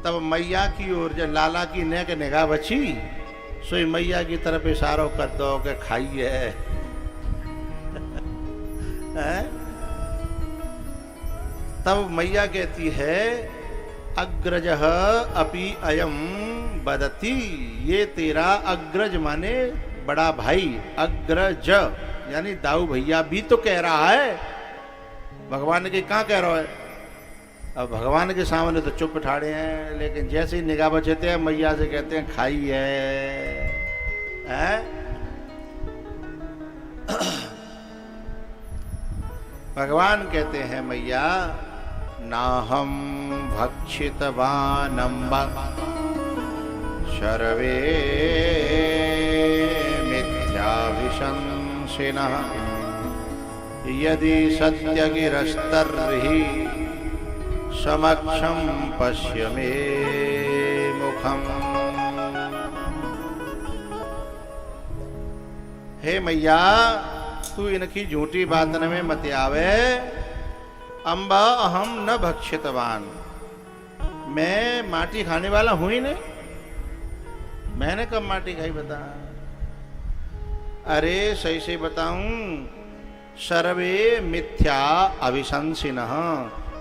तब मैया की ओर जब लाला की नेक निगाह बची, सोई मैया की तरफ इशारों कर दो कि खाइए। तब मैया कहती है अग्रजः अपि अयम बदती, ये तेरा अग्रज माने बड़ा भाई, अग्रज यानी दाऊ भैया भी तो कह रहा है, भगवान के कहाँ कह रहा है। अब भगवान के सामने तो चुप ठाड़े हैं, लेकिन जैसे ही निगाह बचते हैं मैया से कहते हैं खाइए। भगवान कहते हैं मैया नाहम भक्षितवानम्ब सर्वे मिथ्याभिशंसिनः यदि सत्यगिरस्तर्हि समक्षं पश्य मे मुखम। हे मैया तू इनकी झूठी बातन में मत आवे। अम्बा अहम न भक्षितवान, मैं माटी खाने वाला हूं ही नहीं। मैंने कब माटी खाई बता? अरे सही से बताऊं, सर्वे मिथ्या अभिशंसिनः,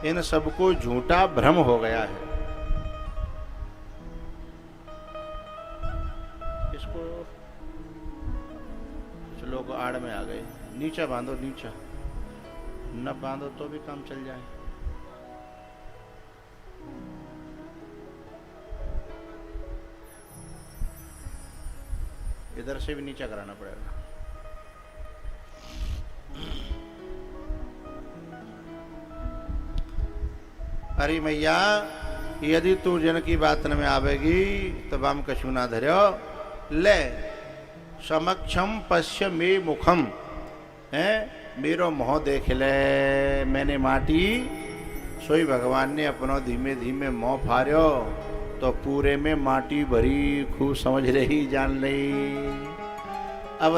इन सबको झूठा भ्रम हो गया है। इसको कुछ लोग आड़ में आ गए। नीचा बांधो, नीचा न बांधो तो भी काम चल जाए। इधर से भी नीचा कराना पड़ेगा। अरे मैया यदि तू जन की बात में आवेगी तब हम कछु ना धर्यो। ले समक्षम पश्य मे मुखम, है मेरो मुँह देख ले। मैंने माटी सोई भगवान ने अपनो धीमे धीमे मुँह फार्यो तो पूरे में माटी भरी, खूब समझ रही जान रही। अब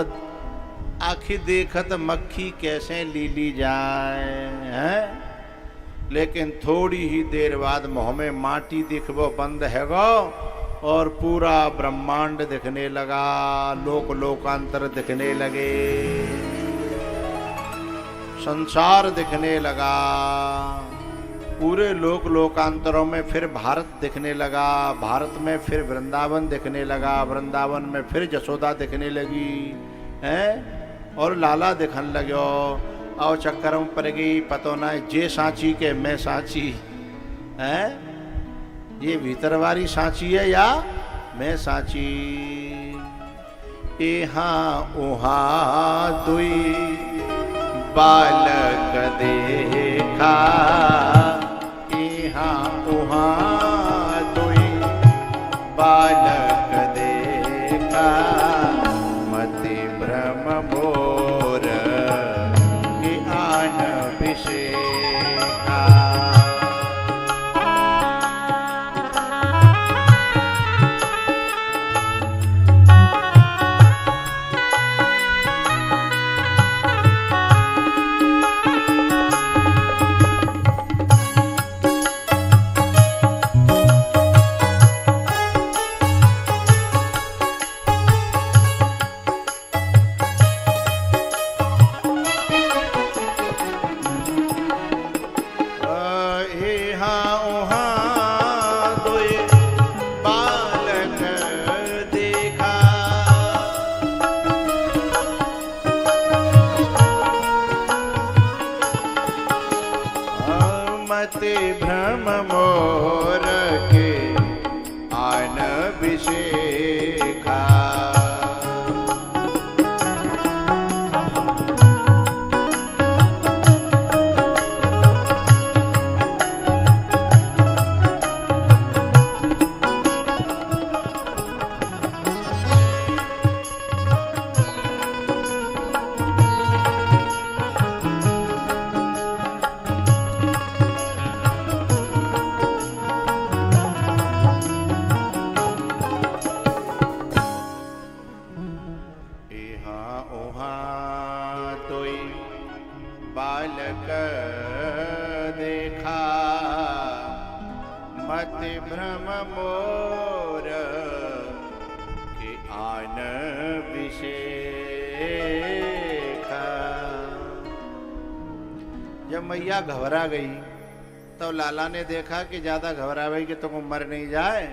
आखी देखत मक्खी कैसे लीली जाए हैं, लेकिन थोड़ी ही देर बाद मुँह में माटी दिखबो बंद हैगो और पूरा ब्रह्मांड दिखने लगा, लोक लोकांतर दिखने लगे, संसार दिखने लगा। पूरे लोक लोकांतरों में फिर भारत दिखने लगा, भारत में फिर वृंदावन दिखने लगा, वृंदावन में फिर जसोदा दिखने लगी हैं, और लाला दिखन लगो। और चक्करों पर गई पतो ना जे सांची के मैं सांची है, ये भीतर वाली सांची है या मैं सांची। यहाँ उहाँ दुई बालक देखा, यहाँ उहाँ दुई बालक देखा, मति भ्रम मोर की आन विषेखा। मोर के आन विशेखा। जब मैया घबरा गई तो लाला ने देखा कि ज्यादा घबरा गई कि तुमको मर नहीं जाए,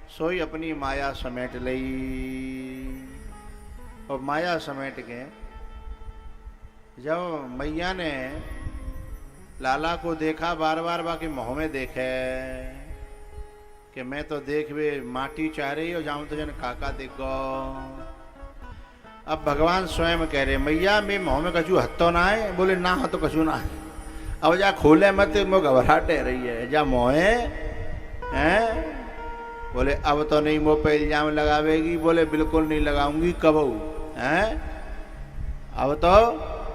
सोई अपनी माया समेट लई। और माया समेट के जब मैया ने लाला को देखा बार बार, बाकी मुँह में देखे कि मैं तो देख वे माटी चाह रही हो जाऊं तो जन काका देख गो। अब भगवान स्वयं कह रहे मैया मैं मुँह में कछु हत्तो ना है। बोले ना हो तो कछु ना है। अब जा खोले मत, मैं घबराहट रही है, जा मोहे हैं। बोले अब तो नहीं मुँह पे इल्जाम लगावेगी। बोले बिल्कुल नहीं लगाऊंगी, कब हैं, अब तो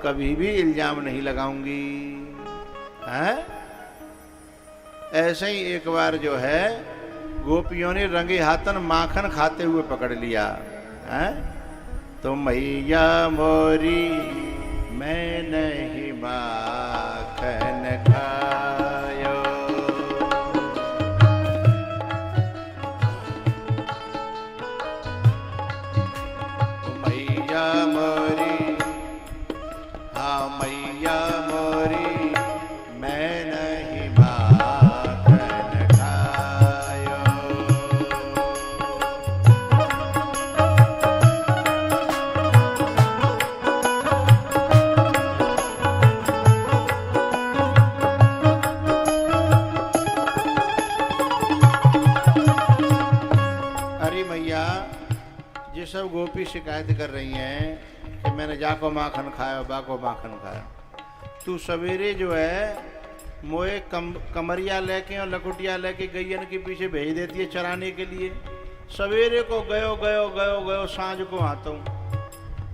कभी भी इल्जाम नहीं लगाऊंगी हैं। ऐसे ही एक बार जो है गोपियों ने रंगे हाथन माखन खाते हुए पकड़ लिया हैं। तो मैया मोरी मैं नहीं माखन खायो, मैया मोरी, हाँ मैया मोरी मैं नहीं माखन खायो। अरे मैया, ये सब गोपी शिकायत कर रही हैं कि मैंने जाको माखन खाया, बाको माखन खाया। तू सवेरे जो है मोए कमरिया लेके और लकुटिया लेके गैयन के पीछे भेज देती है चराने के लिए। सवेरे को गयो गयो गयो गयो, सांझ को आता हूँ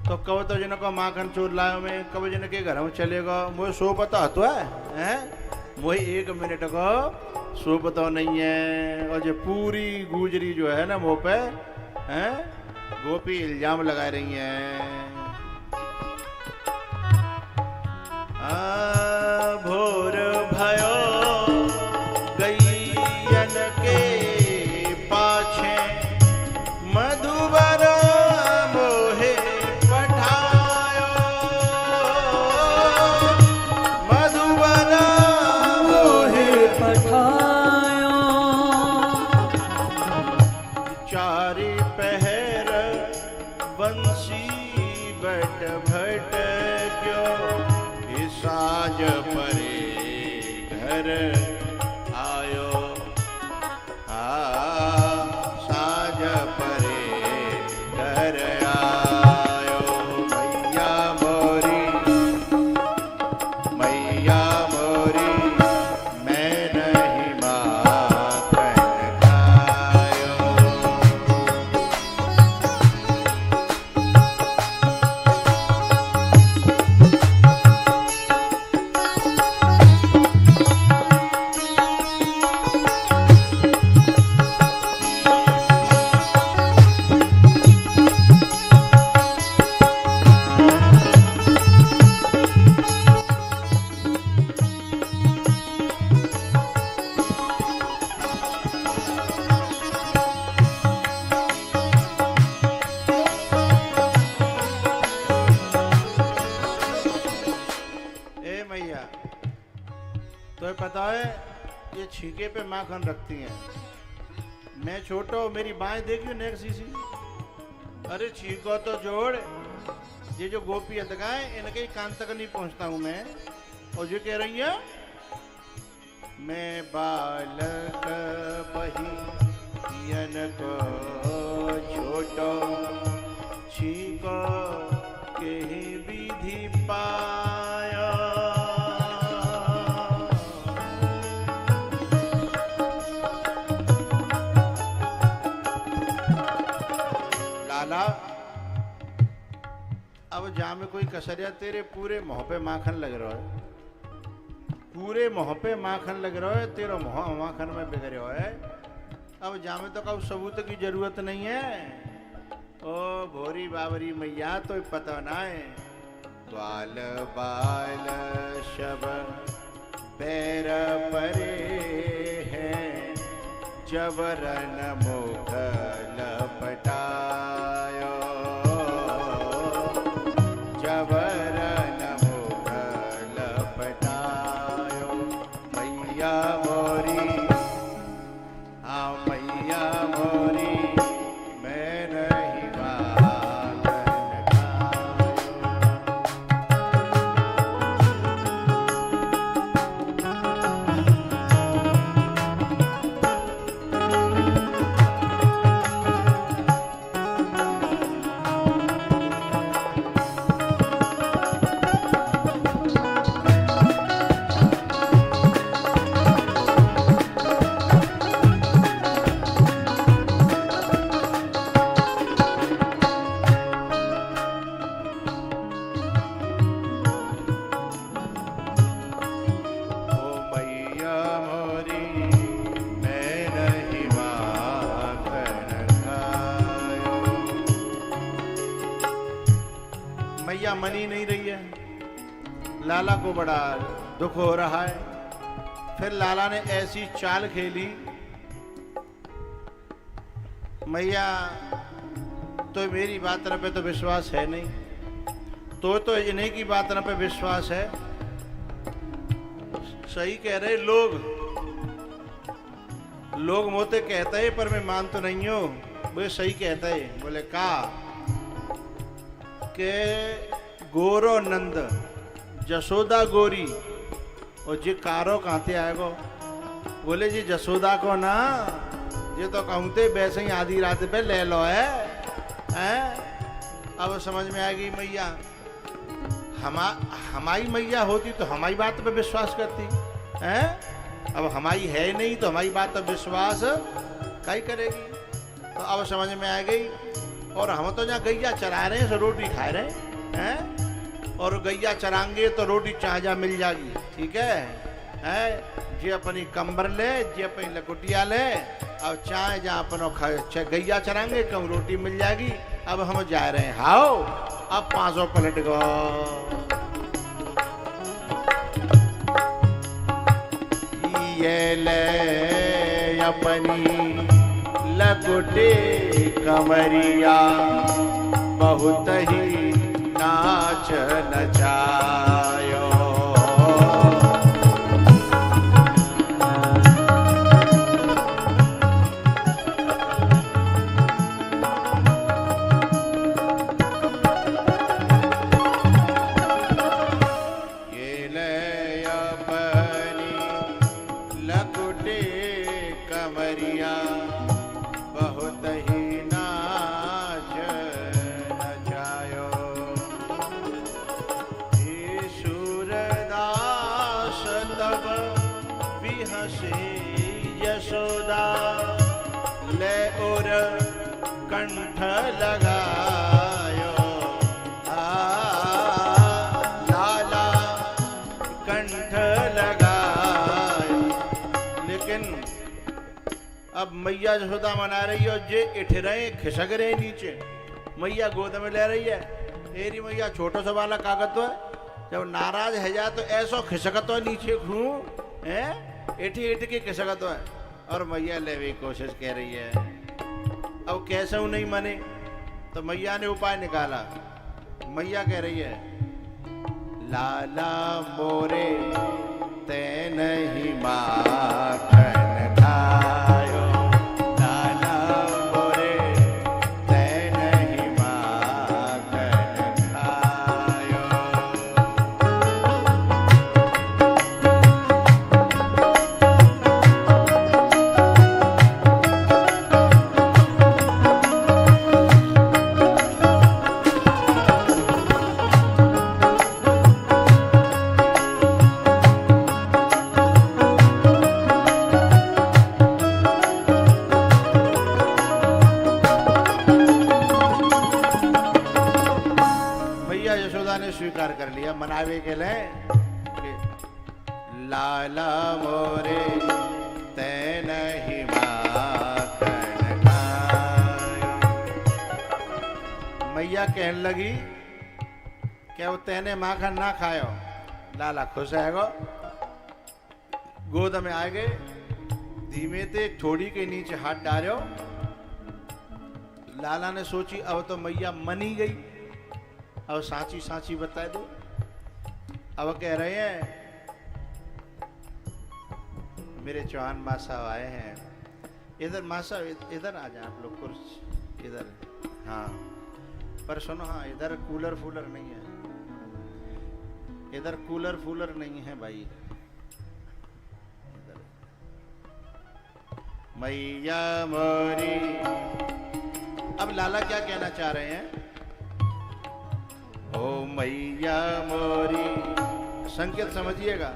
तो कब तो जिनको माखन चोर लायो मैं, कब जिन के घर में चलेगा। मोए सो पता तो है मोए 1 मिनट को सो पता नहीं है। और जो पूरी गुजरी जो है ना मुँह पे हैं, गोपी इल्जाम लगा रही हैं। भोर भयो गैयन के पाछे मधुबर मोहे पठायो, मधुबर मोहे पठायो। चारि पहर बंसी बट भट क्यों, साज परे घर आयो, साज परे घर आयो। मैया मोरी, मैया मोरी मैं नहीं माखन खायो। तो पता है ये छीके पे माखन रखती हैं। मैं छोटा हूँ, मेरी बाएं देखियो नेक सीसी। अरे छीको तो जोड़, ये जो गोपी अदगाएं इनके ही कान तक नहीं पहुंचता हूं मैं। और जो कह रही है मैं बालक बहियन को छोटो छीको के विधि पाया। लाला अब जहाँ में कोई कसरिया तेरे पूरे मुँह पे माखन लग रहा है, पूरे मुँह पे माखन लग रहा है, तेरा मुँह माखन में बिगड़ रहा है। अब जहाँ में तो कब सबूत की जरूरत नहीं है। ओ भोरी बाबरी मैया तो पता ना है। ग्वाल बाल शब पैर परे हैं जबरन मुख लपटायो, जबरन मुख लपटायो। मैया मोरी, हाँ मैया मोरी, मैं नहीं माखन खायो। मैया मनी नहीं रही है। लाला को बड़ा दुख हो रहा है। फिर लाला ने ऐसी चाल खेली, मैया तो मेरी बात पे तो विश्वास है नहीं, तो इन्हीं की बात पे विश्वास है। सही कह रहे लोग मोते कहते हैं पर मैं मान तो नहीं हूं। वो सही कहते हैं। बोले का के गोरो नंद जसोदा गोरी और जी कारो कहते आएगो। बोले जी जसोदा को ना, ये तो कहते वैसे ही आधी रात पे ले लो है। अब समझ में आएगी मैया, हमारी मैया होती तो हमारी बात पे विश्वास करती है। अब हमारी है नहीं तो हमारी बात पर विश्वास क्या करेगी। तो अब समझ में आ गई। और हम तो यहाँ गैया चरा रहे हैं, सो रोटी खा रहे हैं। और गैया चराएंगे तो रोटी चाहजा मिल जाएगी। ठीक है जे अपनी कंबर ले, जे अपनी लकुटिया ले। अब चाहे जहाँ अपन गैया चराएंगे कम रोटी मिल जाएगी। अब हम जा रहे हैं। हाओ अब 500 पलट गो। ये ले अपनी लकुटे कमरिया, बहुत ही नाच नचायो। ये ले अपनी लकुटे कमरिया, बहुत ही नाच नचायो। हे सूरदास तब बिहसी यशोदा, ले और कंठ लगायो। लाला कंठ लगायो। लेकिन अब मैया यशोदा मना रही है, जे इठ रहे खिसक रहे नीचे। मैया गोद में ले रही है। एरी मैया छोटो सा वाला कागज तो है, जब नाराज है जा तो ऐसो खिसकत है नीचे घू है, इठ के खिसकत है। और मैया लेवे की कोशिश कर रही है। अब कैसे हूं नहीं मने, तो मैया ने उपाय निकाला। मैया कह रही है, लाला मोरे ते नहीं माखन खायो। लाला मोरे ते नहीं माखन खायो। स्वीकार कर लिया मनावे के लिए। लाला मोरे ते नहीं माखन खायो। मैया कहने लगी क्या वो तेने माखन ना खायो। लाला खुश है गो, गोद में आ गए। धीमे ते ठोड़ी के नीचे हाथ डालो। लाला ने सोची अब तो मैया मन ही गई, अब साची साची बता दो। अब कह रहे हैं मेरे चौहान माँ साहब आए हैं, इधर माँ साहब इधर आ जाए आप लोग, कुर्सी इधर। हाँ पर सुनो, हाँ इधर कूलर फूलर नहीं है, इधर कूलर फूलर नहीं है भाई। इधर मैया मोरी। अब लाला क्या कहना चाह रहे हैं? ओ मैया मोरी, संकेत समझिएगा।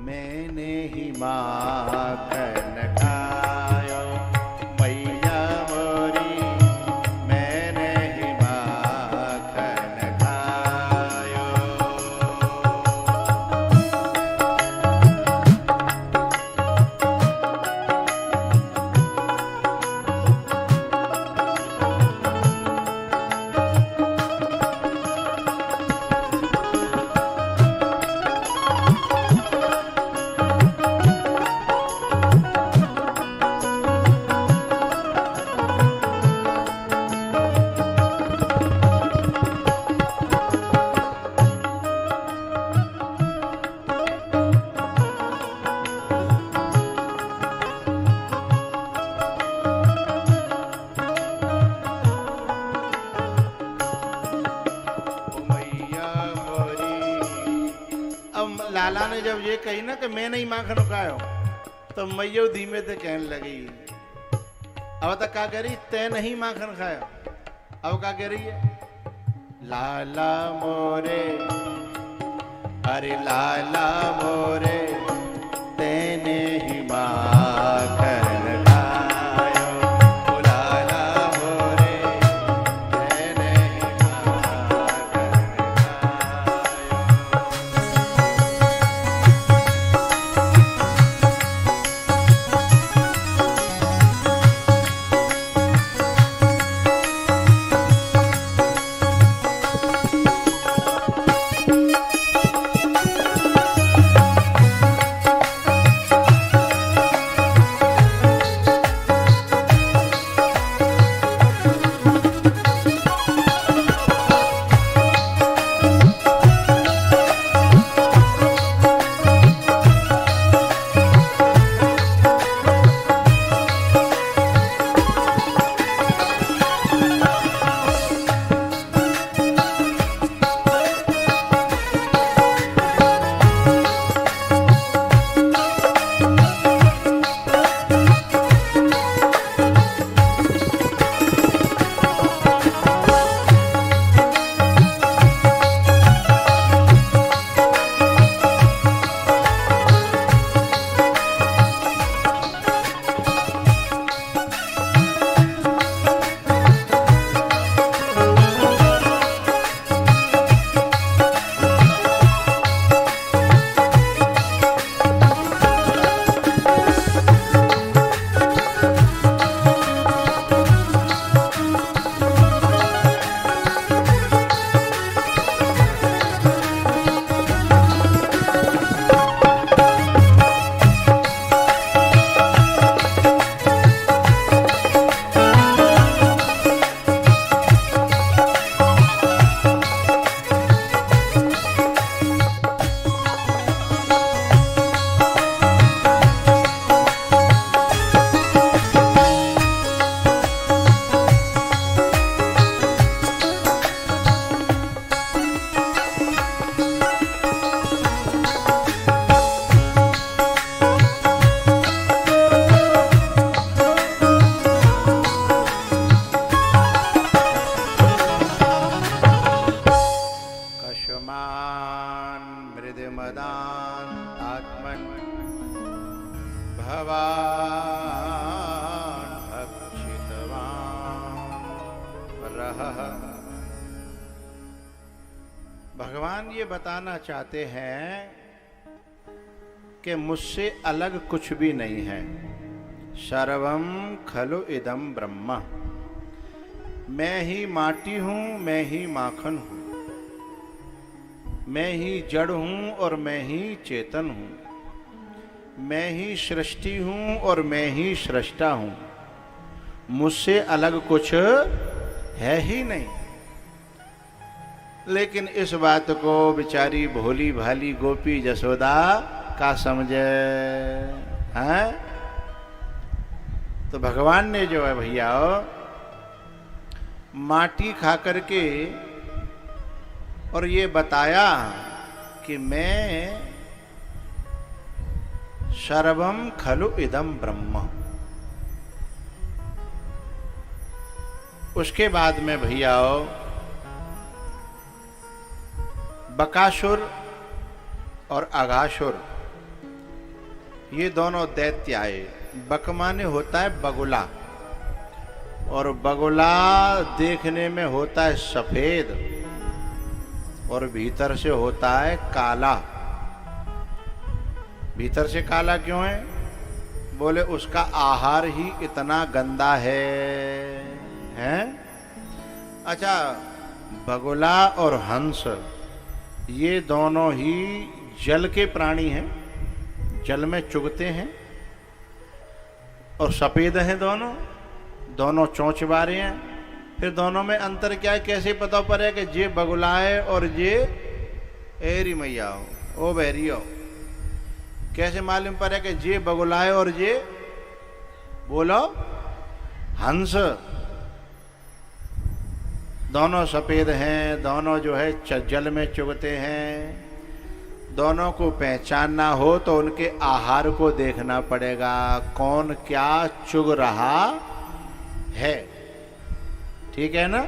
मैंने ही माखन खायो मैया मोरी, मैंने ही माखन खायो। लाला ने जब ये कही ना कि मैं नहीं माखन खायो, तो मैयो धीमे से कहने लगी। अब तक क्या कह रही? तै नहीं माखन खाया। अब क्या कह रही है? लाला मोरे, अरे लाला मोरे, तेने ही माखन खायो। ओ लाला मोरे, तेने ही माखन भगवान ये बताना चाहते हैं कि मुझसे अलग कुछ भी नहीं है। सर्वम खलु इदम ब्रह्म, मैं ही माटी हूं, मैं ही माखन हूं, मैं ही जड़ हूं और मैं ही चेतन हूं। मैं ही सृष्टि हूं और मैं ही सृष्टा हूं, मुझसे अलग कुछ है ही नहीं। लेकिन इस बात को बेचारी भोली भाली गोपी जसोदा का समझे हैं। तो भगवान ने जो है भैया माटी खा करके और ये बताया कि मैं सर्वम खलु इदम ब्रह्म। उसके बाद में भैया बकासुर और अघासुर ये दोनों दैत्य आए। बक माने होता है बगुला, और बगुला देखने में होता है सफेद और भीतर से होता है काला। भीतर से काला क्यों है? बोले उसका आहार ही इतना गंदा है, हैं? अच्छा, बगुला और हंस ये दोनों ही जल के प्राणी हैं, जल में चुगते हैं और सफेद हैं दोनों, दोनों चोंचबारे हैं। फिर दोनों में अंतर क्या है? कैसे पता पड़े कि जे बगुला है और ये एरी मैया हो, ओ बैरी हो? कैसे मालूम पड़े कि जे बगुला है और ये बोलो हंस? दोनों सफेद हैं, दोनों जो है जल में चुगते हैं। दोनों को पहचानना हो तो उनके आहार को देखना पड़ेगा, कौन क्या चुग रहा है। ठीक है ना?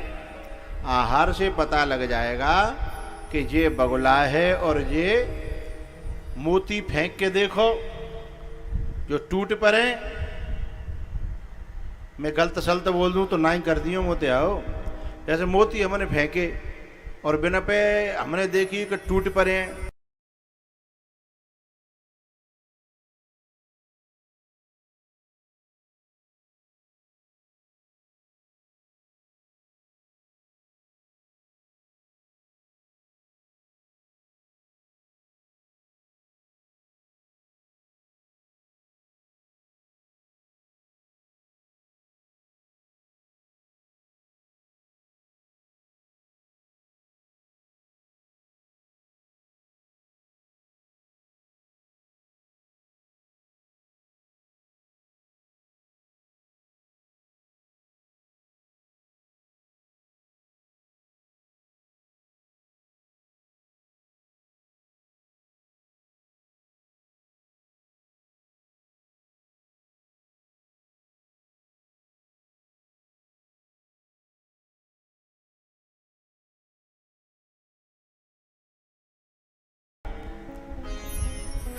आहार से पता लग जाएगा कि ये बगुला है। और ये मोती फेंक के देखो जो टूट पड़े, मैं गलत सलत बोल दूं तो ना ही कर दियो मोते आओ। जैसे मोती हमने फेंके और बिना पे हमने देखी कि टूट पड़े हैं।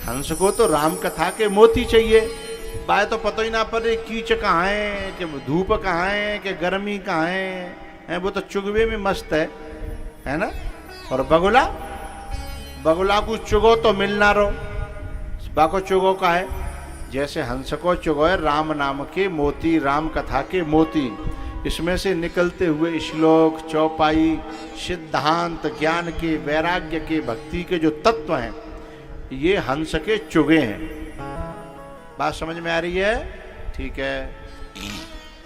हंस को तो राम कथा के मोती चाहिए, बाय तो पता ही ना पड़े कीच कहाँ है, कि धूप कहाँ है, कि गर्मी कहाँ है। वो तो चुगवे में मस्त है ना? और बगुला, बगुला को चुगो तो मिलना रो, बाको चुगो का है। जैसे हंस को चुगो है राम नाम के मोती, राम कथा के मोती। इसमें से निकलते हुए श्लोक, चौपाई, सिद्धांत, ज्ञान के, वैराग्य के, भक्ति के जो तत्व हैं, ये हंस के चुगे हैं। बात समझ में आ रही है? ठीक है।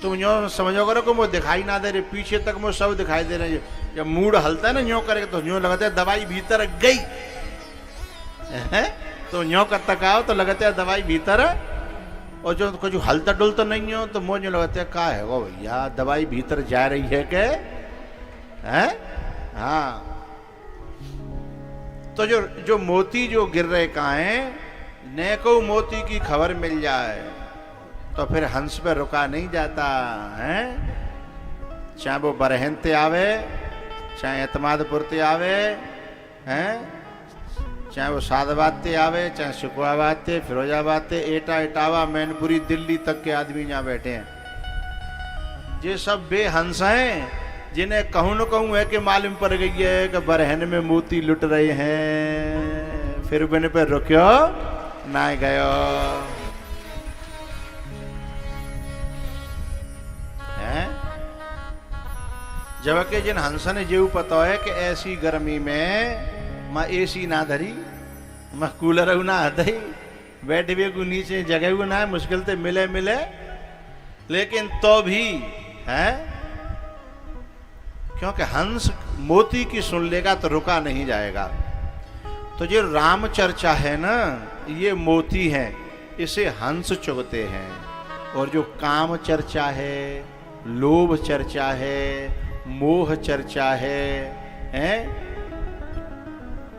तुम यो समझो करो कि वो दिखाई ना दे रहे, पीछे तक वो सब दिखाई दे रहे हैं। जब मूड हलता है ना न्यो करके तो न्यो लगता है दवाई भीतर गई है। तो न्यो कर तक आओ तो लगता है दवाई भीतर है, और जो कुछ हलता डुलता नहीं हो तो मुझे लगता है का है वो भैया दवाई भीतर जा रही है के है। हाँ, तो जो मोती जो गिर रहे कहाँ हैं, ने को मोती की खबर मिल जाए तो फिर हंस पे रुका नहीं जाता है। चाहे वो बरहनते आवे, चाहे एतमादपुरते आवे हैं, चाहे वो सादबाद ते आवे, चाहे शुक्राबाद ते, फिरोजाबाद ते, एटा इटावा, मैनपुरी, दिल्ली तक के आदमी यहाँ बैठे हैं। ये सब बेहंस हैं जिन्हें कहूं न कहूं है कि मालूम पड़ गई है कि बरहन में मोती लुट रहे हैं, फिर बिन पे रुक्यो ना गयो है। जबकि जिन हंस ने जेऊ पता है कि ऐसी गर्मी में मैं एसी ना धरी, मैं कूलर ना धरी, बैठे हुए को नीचे जगह हुए ना है, मुश्किल से मिले मिले, लेकिन तो भी है, क्योंकि हंस मोती की सुन लेगा तो रुका नहीं जाएगा। तो जो राम चर्चा है ना, ये मोती है, इसे हंस चुगते हैं। और जो काम चर्चा है, लोभ चर्चा है, मोह चर्चा है,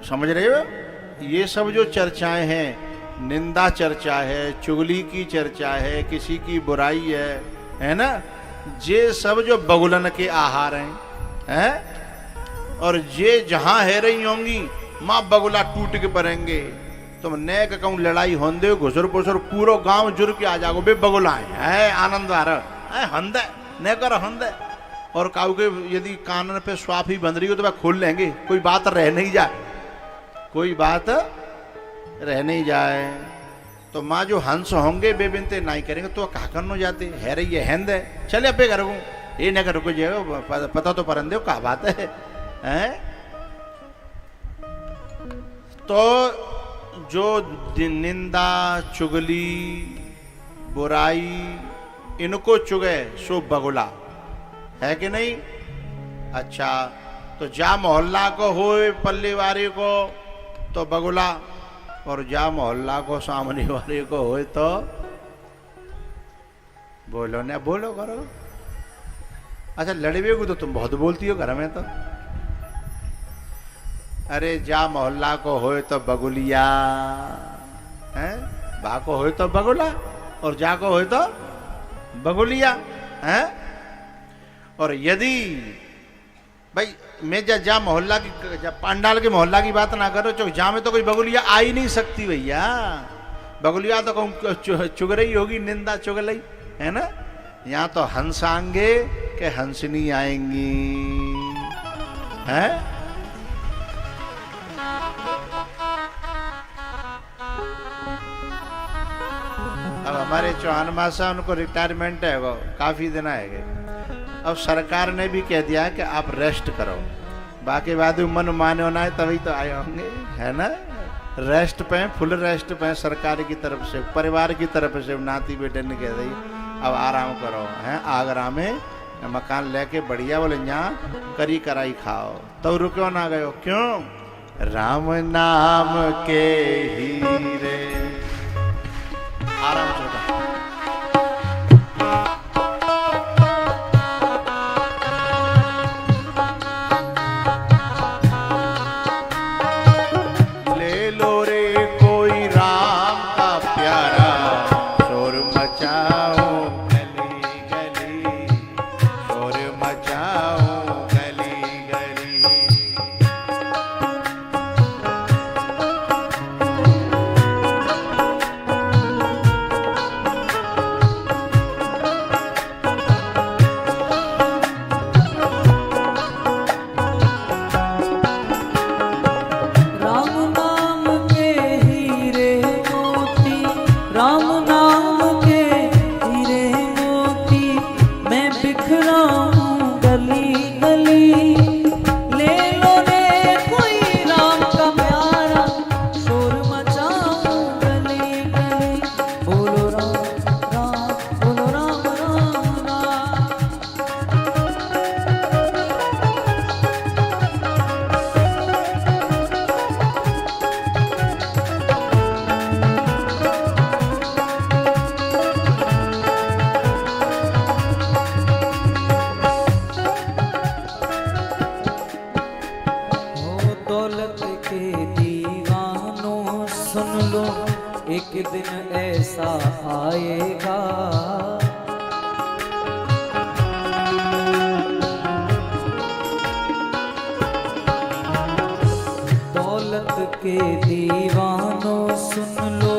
समझ रहे हो? ये सब जो चर्चाएं हैं, निंदा चर्चा है, चुगली की चर्चा है, किसी की बुराई है ना, ये सब जो बगुलन के आहार हैं, और ये जहां है रही होंगी माँ बगुला टूट के पड़ेंगे। तुम ने कहूँ लड़ाई होंदे घुसर पुसर पूरा गांव जुड़ के आ जाओ, बे बगुला है आनंद आ रहा है, हंदे न कर हंदे। और काऊ के यदि कानन पे स्वाफी बंध रही हो तो वह खोल लेंगे, कोई बात रह नहीं जाए, कोई बात रह नहीं जाए। तो माँ जो हंस होंगे बेबिनते नहीं करेंगे तो कहा करनो जाते है रही है हेंद है, चले अबे कर ये न करो कोई पता तो परंदे कहा बात है? तो जो निंदा चुगली बुराई इनको चुगे सो बगुला है कि नहीं? अच्छा, तो जा मोहल्ला को हो पल्ले वाले को तो बगुला, और जा मोहल्ला को सामने वाले को हो तो बोलो ना, बोलो करो। अच्छा, लड़वे को तो तुम बहुत बोलती हो घर में तो। अरे जा मोहल्ला को हो तो बगुलिया है, बा को हो तो बगुला, और जा को हो तो बगुलिया है। और यदि भाई मैं जा मोहल्ला की, पांडाल के मोहल्ला की बात ना करो, जा में तो कोई बगुलिया आ ही नहीं सकती भैया। बगुलिया तो कहूँ चुग रही होगी, निंदा चुगलई है ना। यहाँ तो हंस आएंगे कि हंसनी आएंगी हैं। अब हमारे चौहान मासा उनको रिटायरमेंट है, वो काफी दिन आएंगे। अब सरकार ने भी कह दिया कि आप रेस्ट करो, बाकी बाद मन माने होना है तभी तो आए होंगे है ना। रेस्ट पे, फुल रेस्ट पे सरकार की तरफ से, परिवार की तरफ से नाती बेटे ने कह दी अब आराम करो हैं। आगरा में मकान लेके बढ़िया बोले यहाँ करी कराई खाओ, तो रुको ना गयो क्यों? राम नाम के हीरे, आराम से एक दिन ऐसा आएगा दौलत के दीवानों सुन लो,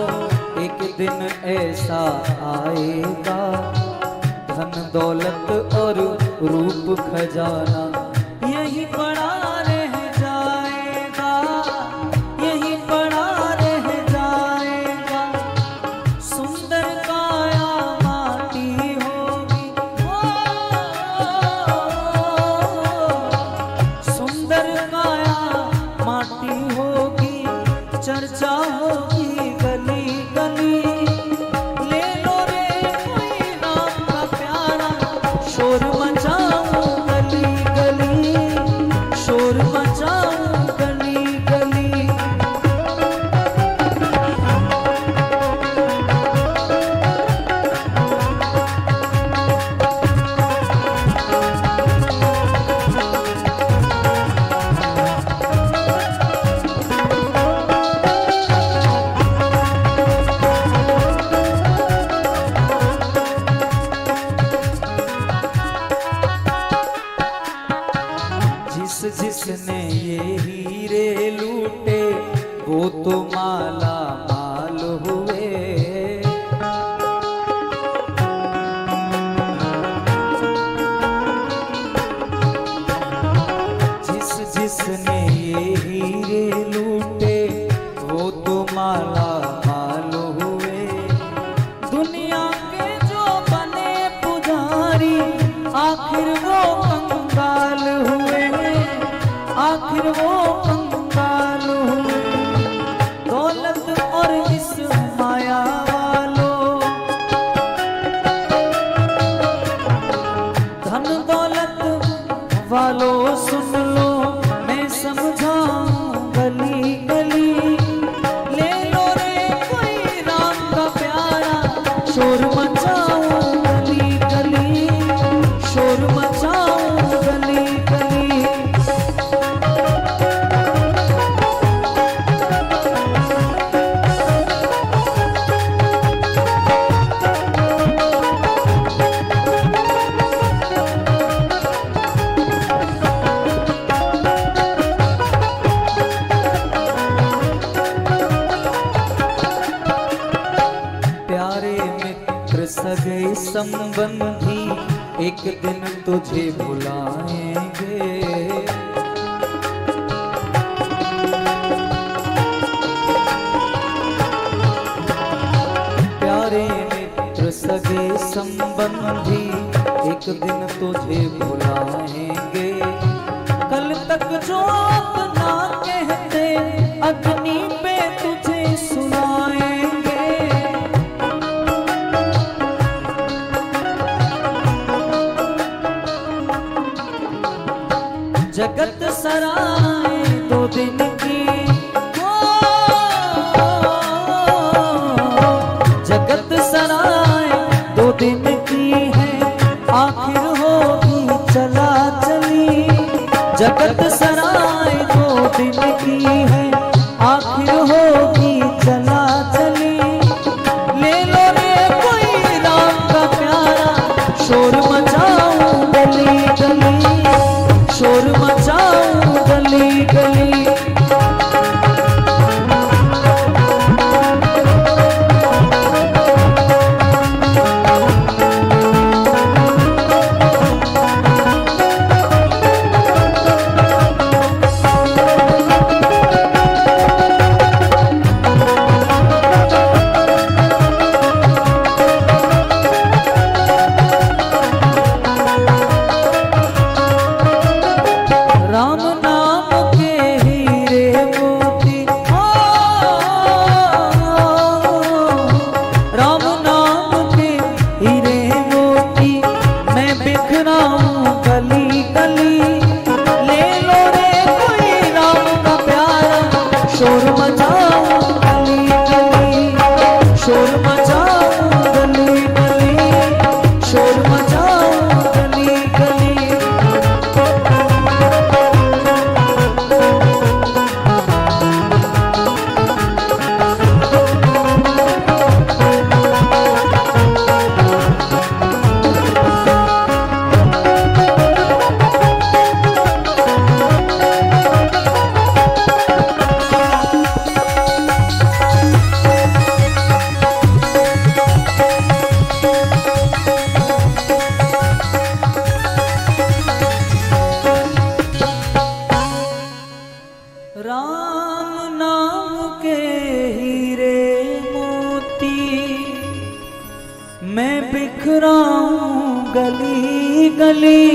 एक दिन ऐसा आएगा धन दौलत और रूप खजाना यही पड़ा रह जाएगा, यही पड़ा रह जाएगा। सुंदर काया माटी होगी, सुंदर काया माटी होगी, चर्चा होगी गली गली। शोर मचाऊं गली गली, शोर मचाऊं गली गली। जिसने ये हीरे लूटे वो तो माला माल हुए। जिसने ये हीरे लूटे वो तो माला माल हुए। दुनिया के जो बने पुजारी आखिर वो कंगाल हुए, आखिर वो कंगाल हुए। दौलत और इस माया वालों, धन दौलत वालों सुन लो मैं समझाऊं गली गली। ले लो रे कोई राम का प्यारा, शोर मचाऊं गली गली, शोर मचाऊं गली गली। सगे संबंधी एक दिन तुझे बुलाएंगे। प्यारे मित्र सगे संबंधी एक दिन तुझे बुलाएंगे। कल तक जो अपना कहते अग्नि पे तुझे सुनाएंगे। जगत सराय दो दिन की, जगत सराय दो दिन की है आखिर होगी चला चली। जगत सराय दो दिन की है आखिर होगी चला चली। ले लो रे कोई राम का प्यारा, शोर मचाऊं गली गली, शोर मचाऊं गली गली। राम नाम के हीरे मोती, राम नाम के हीरे मोती मैं बिखराऊं गली गली। ले लो रे कोई राम का प्यारा, शोर मचाऊं गली गली, शोर मचाऊं गली गली, शोर मचाऊं गली गली। राम नाम के हीरे मोती मैं बिखराऊं गली गली।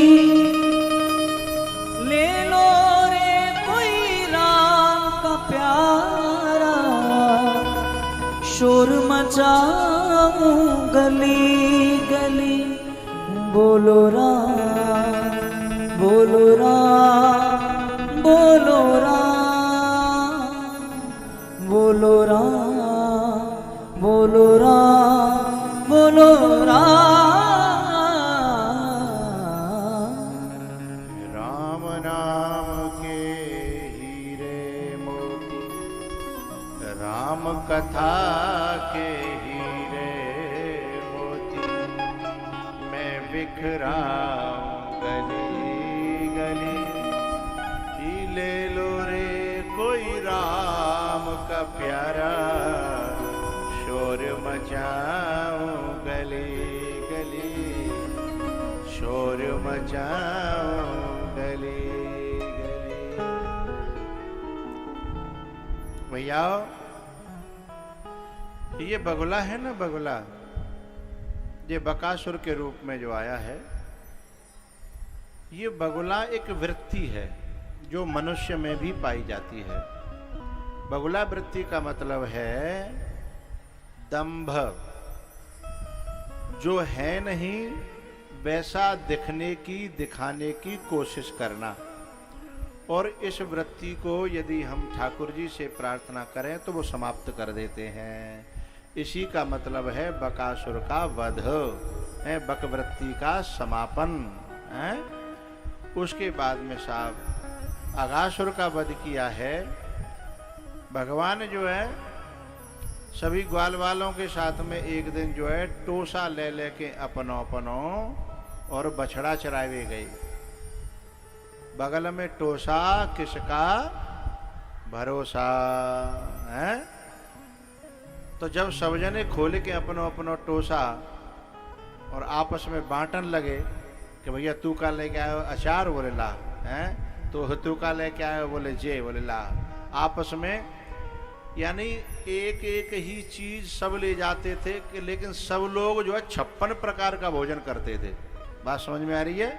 ले लो रे कोई राम का प्यारा, शोर मचाऊं गली गली। बोलो राम बोलो राम बोलो राम बोलो राम बोलो राम बोलो राम नाम के हीरे मोती, राम कथा के हीरे मोती, मैं बिखराऊं गली गली। ही ले लो रे कोई राम का प्यारा, शोर मचाऊं गली गली, शोर मचाऊं गली गली। भैया ये बगुला है ना, बगुला, ये बकासुर के रूप में जो आया है, ये बगुला एक वृत्ति है जो मनुष्य में भी पाई जाती है। बगुला वृत्ति का मतलब है दंभ, जो है नहीं वैसा दिखने की, दिखाने की कोशिश करना। और इस वृत्ति को यदि हम ठाकुर जी से प्रार्थना करें तो वो समाप्त कर देते हैं। इसी का मतलब है बकासुर का वध है, बकवृत्ति का समापन है। उसके बाद में साहब अघासुर का वध किया है। भगवान जो है सभी ग्वाल वालों के साथ में एक दिन जो है टोसा ले लेके अपनों अपनों और बछड़ा चरावे गई। बगल में टोसा, किसका भरोसा है। तो जब सब जने खोल के अपनों अपनों टोसा और आपस में बांटन लगे कि भैया तू का लेके आयो अचार, बोले ला है, तो तू का लेके आयो, बोले जे, बोले ला। आपस में यानी एक एक ही चीज सब ले जाते थे कि लेकिन सब लोग जो है 56 प्रकार का भोजन करते थे। बात समझ में आ रही है?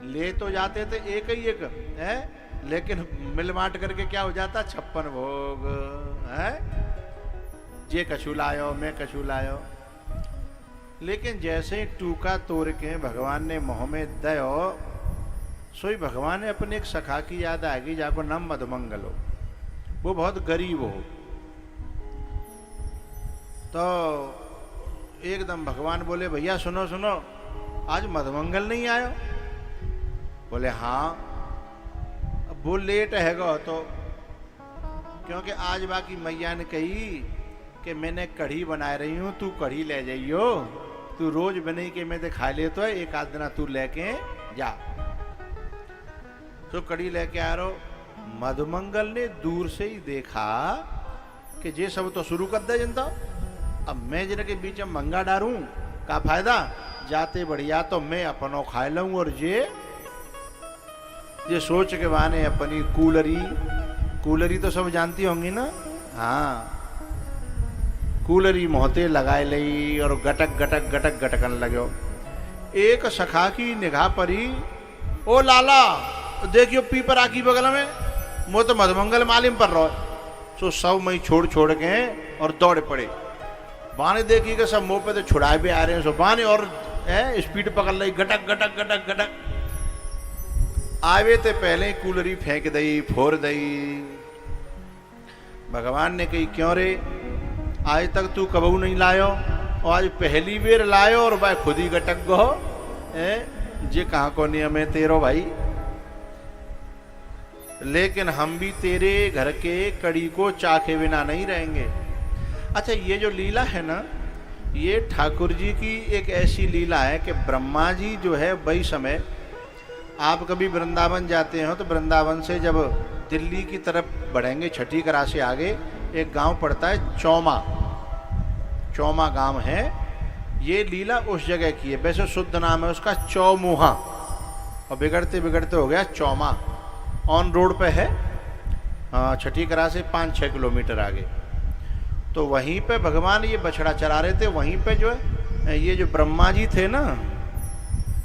ले तो जाते थे एक ही एक है, लेकिन मिल बांट करके क्या हो जाता, 56 भोग है। जे कछु लायो, मैं कछु लायो। लेकिन जैसे टूका तोड़ के भगवान ने मुँह में दयो, सोई भगवान ने अपने एक सखा की याद आ गई, जाको नाम मधुमंगल हो, वो बहुत गरीब हो। तो एकदम भगवान बोले भैया सुनो सुनो, आज मधुमंगल नहीं आयो? बोले हाँ। अब वो लेट हैगा तो, क्योंकि आज बाकी मैया ने कही कि मैंने कढ़ी बना रही हूँ, तू कढ़ी ले जाइयो, तू रोज बने के मैं तो खा ले, तो एक आध दिन तू लेके जा। तो कढ़ी लेके आ रहो। मधुमंगल ने दूर से ही देखा कि जे सब तो शुरू कर दे जनता, अब मैं जिन के बीच में मंगा डारूं का फायदा, जाते बढ़िया तो मैं अपनों खा लूं। और ये सोच के बहाने अपनी कूलरी तो सब जानती होंगी ना, हाँ, कूलरी मोहते लगाए लई और गटक गटक गटक गटकन लगे। एक सखा की निगाह परी, ओ लाला देखियो पीपर आकी बगल में, वो तो मधुमंगल मालिम पर रहो। सो सब मई छोड़ छोड़ के और दौड़ पड़े। बाने देखी कि सब मुंह पे तो छुड़ाए भी आ रहे हैं, सो बाने और स्पीड पकड़ ली, गटक गटक गटक गटक। आवे ते पहले ही कूलरी फेंक दई, फोड़ दई। भगवान ने कही क्यों रे, आज तक तू कबू नहीं लायो और आज पहली बेर लायो और भाई खुद ही गटक गो जे कहाँ को नियम है तेरो भाई। लेकिन हम भी तेरे घर के कड़ी को चाखे बिना नहीं रहेंगे। अच्छा, ये जो लीला है ना, ये ठाकुर जी की एक ऐसी लीला है कि ब्रह्मा जी जो है वही समय, आप कभी वृंदावन जाते हो तो वृंदावन से जब दिल्ली की तरफ बढ़ेंगे, छठी करा से आगे एक गांव पड़ता है चौमा गांव है। ये लीला उस जगह की है, वैसे शुद्ध नाम है उसका चौमुहा, और बिगड़ते बिगड़ते हो गया चौमा। ऑन रोड पे है, छठी करा से 5-6 किलोमीटर आगे। तो वहीं पे भगवान ये बछड़ा चरा रहे थे। वहीं पे जो है ये जो ब्रह्मा जी थे ना,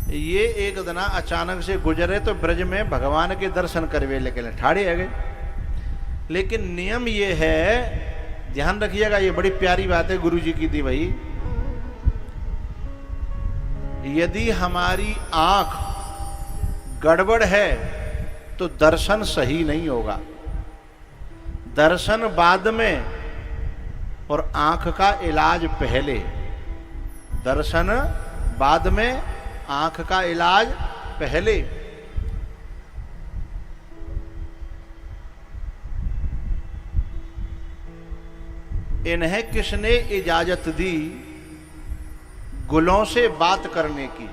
ये एक दिन अचानक से गुजरे तो ब्रज में भगवान के दर्शन करवे लेके ठाड़े आ गए। लेकिन नियम ये है, ध्यान रखिएगा, ये बड़ी प्यारी बात है गुरु जी की दी भाई। यदि हमारी आंख गड़बड़ है तो दर्शन सही नहीं होगा। दर्शन बाद में और आंख का इलाज पहले। दर्शन बाद में, आंख का इलाज पहले। इन्हें किसने इजाजत दी गुलों से बात करने की?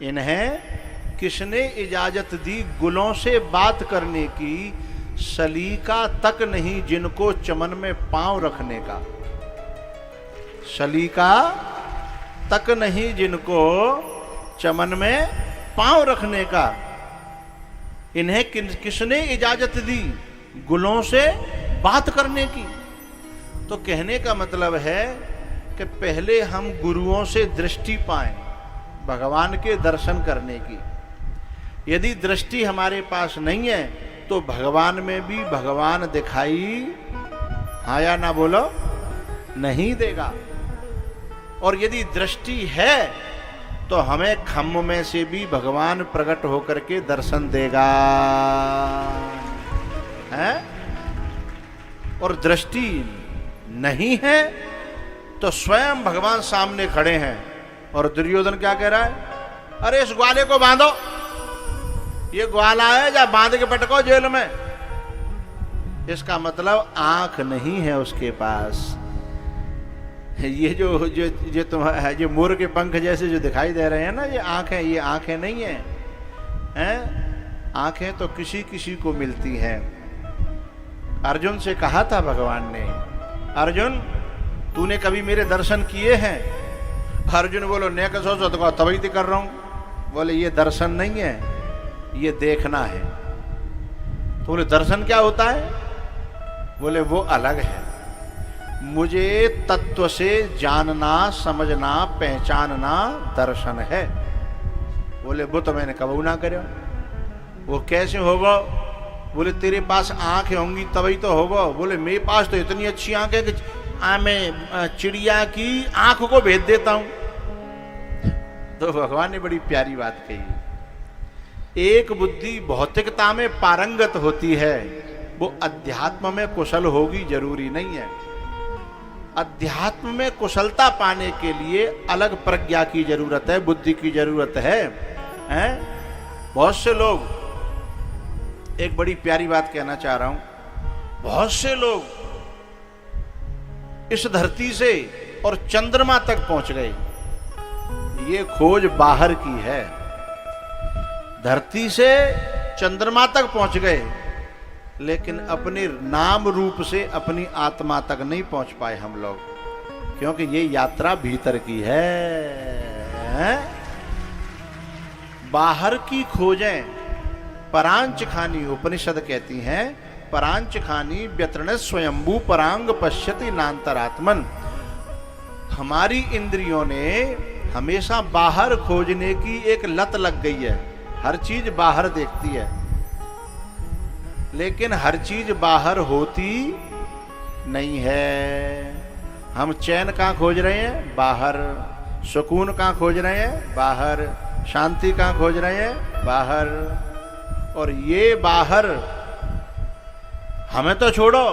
इन्हें किसने इजाजत दी गुलों से बात करने की? सलीका तक नहीं जिनको चमन में पांव रखने का। सलीका तक नहीं जिनको चमन में पांव रखने का। इन्हें किसने इजाजत दी गुलों से बात करने की? तो कहने का मतलब है कि पहले हम गुरुओं से दृष्टि पाएं भगवान के दर्शन करने की। यदि दृष्टि हमारे पास नहीं है तो भगवान में भी भगवान दिखाई, हाँ या ना बोलो, नहीं देगा। और यदि दृष्टि है तो हमें खम्भ में से भी भगवान प्रकट होकर के दर्शन देगा, है? और दृष्टि नहीं है तो स्वयं भगवान सामने खड़े हैं और दुर्योधन क्या कह रहा है? अरे इस ग्वाले को बांधो, ये ग्वाला है, जा बांध के पटको जेल में। इसका मतलब आंख नहीं है उसके पास। ये जो तुम्हारा जो मोर के पंख जैसे जो दिखाई दे रहे हैं ना, ये आंखें, ये आंखें नहीं है, हैं? आंखें तो किसी किसी को मिलती हैं। अर्जुन से कहा था भगवान ने, अर्जुन तूने कभी मेरे दर्शन किए हैं? अर्जुन बोलो ने कसो सो तो तभी तो कर रहा हूं। बोले ये दर्शन नहीं है, ये देखना है। तो बोले दर्शन क्या होता है? बोले वो अलग है। मुझे तत्व से जानना, समझना, पहचानना दर्शन है। बोले वो तो मैंने कबू ना करे। वो कैसे होगा? बोले तेरे पास आंखें होंगी तभी तो होगा। बोले मेरे पास तो इतनी अच्छी आंख है कि मैं चिड़िया की आंख को भेज देता हूं। तो भगवान ने बड़ी प्यारी बात कही, एक बुद्धि भौतिकता में पारंगत होती है, वो अध्यात्म में कुशल होगी जरूरी नहीं है। अध्यात्म में कुशलता पाने के लिए अलग प्रज्ञा की जरूरत है, बुद्धि की जरूरत है, हैं? बहुत से लोग, एक बड़ी प्यारी बात कहना चाह रहा हूं, बहुत से लोग इस धरती से और चंद्रमा तक पहुंच गए। ये खोज बाहर की है। धरती से चंद्रमा तक पहुंच गए, लेकिन अपने नाम रूप से अपनी आत्मा तक नहीं पहुंच पाए हम लोग, क्योंकि ये यात्रा भीतर की है। बाहर की खोजें परांच खानी, उपनिषद कहती हैं, परांच खानी व्यतृण स्वयंभू परांग पश्यति नान्तरात्मन। हमारी इंद्रियों ने हमेशा बाहर खोजने की एक लत लग गई है। हर चीज बाहर देखती है, लेकिन हर चीज बाहर होती नहीं है। हम चैन कहाँ खोज रहे हैं? बाहर। सुकून कहाँ खोज रहे हैं? बाहर। शांति कहाँ खोज रहे हैं? बाहर। और ये बाहर हमें तो छोड़ो,